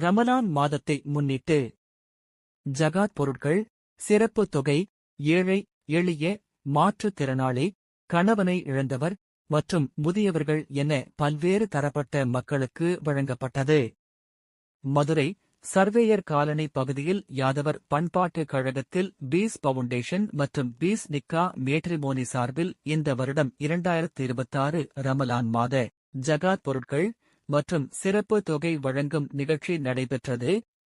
ரமலான் மாதத்தை முன்னிட்டு ஜகாத் பொருட்கள், சிறப்பு தொகை, ஏழை, எளிய, மாற்றுத்திறனாளி, கணவனை இழந்தவர் மற்றும் முதியவர்கள் என பல்வேறு தரப்பட்ட மக்களுக்கு வழங்கப்பட்டது. மதுரை சர்வேயர் காலனி பகுதியில் யாதவர் பண்பாட்டுக் கழகத்தில் பீஸ் பவுண்டேஷன் மற்றும் பீஸ் நிக்கா மேட்ரிமோனி சார்பில் இந்த வருடம் 2026 ரமலான் மாத ஜகாத் பொருட்கள் மற்றும் சிறப்பு தொகை வழங்கும் நிகழ்ச்சி நடைபெற்றது.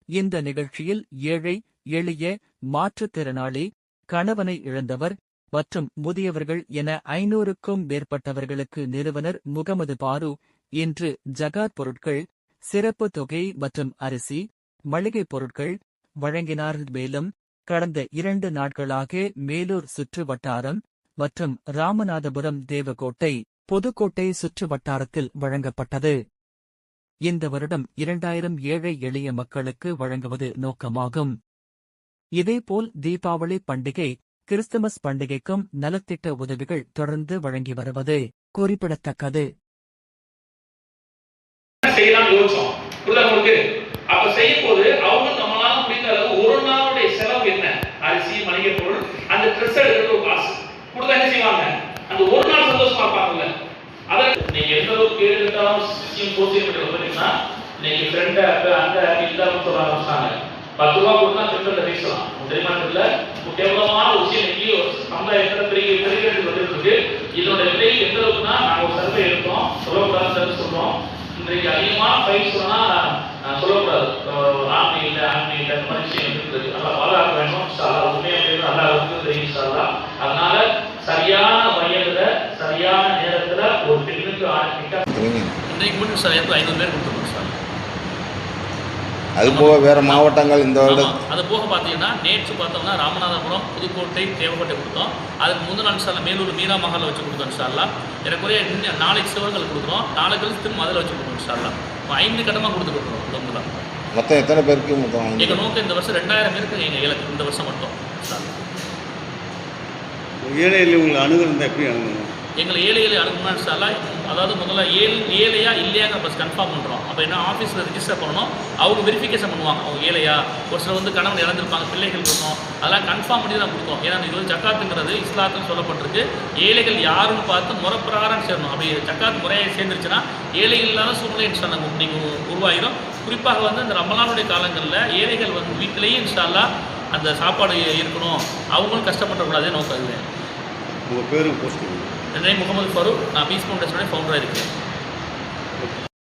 இந்த நிகழ்ச்சியில் ஏழை, எளிய, மாற்றுத்திறனாளி, கணவனை இழந்தவர் மற்றும் முதியவர்கள் என 500க்கும் மேற்பட்டவர்களுக்கு நிறுவனர் முகமது பாரு இன்று ஜகாத் பொருட்கள், சிறப்பு தொகை மற்றும் அரிசி, மளிகைப் பொருட்கள் வழங்கினார். மேலும் கடந்த 2 நாட்களாக மேலூர் சுற்று வட்டாரம் மற்றும் ராமநாதபுரம் தேவகோட்டை, புதுக்கோட்டை சுற்று வட்டாரத்தில் வழங்கப்பட்டது. இந்த வருடம் 2000 ஏழை எளிய மக்களுக்கு வழங்குவது நோக்கமாகும். இதேபோல் தீபாவளி பண்டிகை, கிறிஸ்துமஸ் பண்டிகைக்கும் நலத்திட்ட உதவிகள் தொடர்ந்து வழங்கி வருவது குறிப்பிடத்தக்கது. அப்ப செய்யும் போது அவங்க நம்மளால முடிந்த அளவு ஒரு நாளுடைய செலவு என்ன, அரிசி, மளிகை பொருள், அந்த ட்ரெஸ் எடுக்கிறது ஒரு காசு கொடுத்தா என்ன செய்வாங்க, அந்த ஒரு நாள் சந்தோஷமா இருப்பாங்கல்ல. அதை நீங்க எந்த அளவுக்கு பேர் இருந்தாலும் விஷயம் போச்சுன்னா நீங்க ஃப்ரெண்ட் அந்த இல்லாம சொல்ல ஆரம்பிச்சாங்க. 10 ரூபா கொடுத்தா ஃப்ரெண்ட்ல பேசலாம். தெரியுமா தெரியல, கேவலமான ஒரு விஷயம் இன்னைக்கு சமுதாயத்துல பெரிய பெரிய வந்துட்டு இருக்கு. இதோட விலை எந்த அளவுக்குன்னா நாங்க ஒரு சர்வே எடுத்தோம், சொல்லக்கூடாது சர்வே சொல்றோம். இன்றைக்கு அதிகமான பயிர் சொன்னா சொல்லக்கூடாது, ஆண்மை இல்லை ஆண்மை இல்லை அந்த மாதிரி விஷயம் இருக்குது. நல்லா பாதுகாக்க வேணும். உண்மையாக நல்லா இருக்கு தெரியும். அதனால சரியான வயதுல சரியான நேரத்துல ஒரு பெண்ணுக்கு ஆரம்பிக்க இன்றைக்கு மட்டும் சார் 500 பேர் கொடுத்துருக்கோம் சார். அது போக வேற மாவட்டங்கள் இந்த வருடம் அது போக பார்த்தீங்கன்னா நேற்று பார்த்தோம்னா ராமநாதபுரம், புதுக்கோட்டை, தேவக்கோட்டை கொடுத்தோம். அதுக்கு முந்தின நாள் சார் மேலூர் மீரா மஹாலில் வச்சு கொடுத்தோம் சார்லாம். எனக்குரிய நாளைக்கு சிவர்கள் கொடுக்குறோம், நாளைக்கு திரும்ப அதில் வச்சு கொடுக்குறோம் சார்லாம். 5 கட்டமாக கொடுத்துருக்குறோம். உடம்புல மொத்தம் எத்தனை பேருக்கு மொத்தம் எங்கள் நோக்கம் இந்த வருஷம் 2000 பேருக்கு எங்கள் இலக்கு இந்த வருஷம் மட்டும் சார். ஏழையில் உங்களை அணுகுறது எப்படி அணுகணும்? எங்களை ஏழை அணுகணும்னு சார்லாம். அதாவது முதல்ல ஏழையா இல்லையாங்க ஃபஸ்ட் கன்ஃபார்ம் பண்ணுறோம். அப்போ என்ன ஆஃபீஸில் ரிஜிஸ்டர் பண்ணணும், அவங்க வெரிஃபிகேஷன் பண்ணுவாங்க. அவங்க ஏழையா, ஒரு சிலர் கணவன் இழந்திருப்பாங்க, பிள்ளைகள் இருக்கும், அதெல்லாம் கன்ஃபார்ம் பண்ணி தான் கொடுத்தோம். ஏன்னா இது ஜக்காத்துங்கிறது இஸ்லாத்துன்னு சொல்லப்பட்டிருக்கு. ஏழைகள் யாருன்னு பார்த்து முறைப்பிரகாரம் சேரணும். அப்படி ஜக்காத் முறையாக சேர்ந்துருச்சுன்னா ஏழைகள் இல்லாத சூழ்நிலை இன்ஷால்லா நீங்கள் உருவாகிடும். குறிப்பாக இந்த ரமலானுடைய காலங்களில் ஏழைகள் வீட்டிலேயே இன்ஷால்லா அந்த சாப்பாடு இருக்கணும், அவங்களும் கஷ்டப்படக்கூடாதே நோக்கம் இல்லை. உங்கள் பேரும் போஸ்ட் என் நேம் முகமது ஃபரூக். நான் பீஸ் ஃபவுண்டேஷனுடைய ஃபவுண்டராக இருக்கேன்.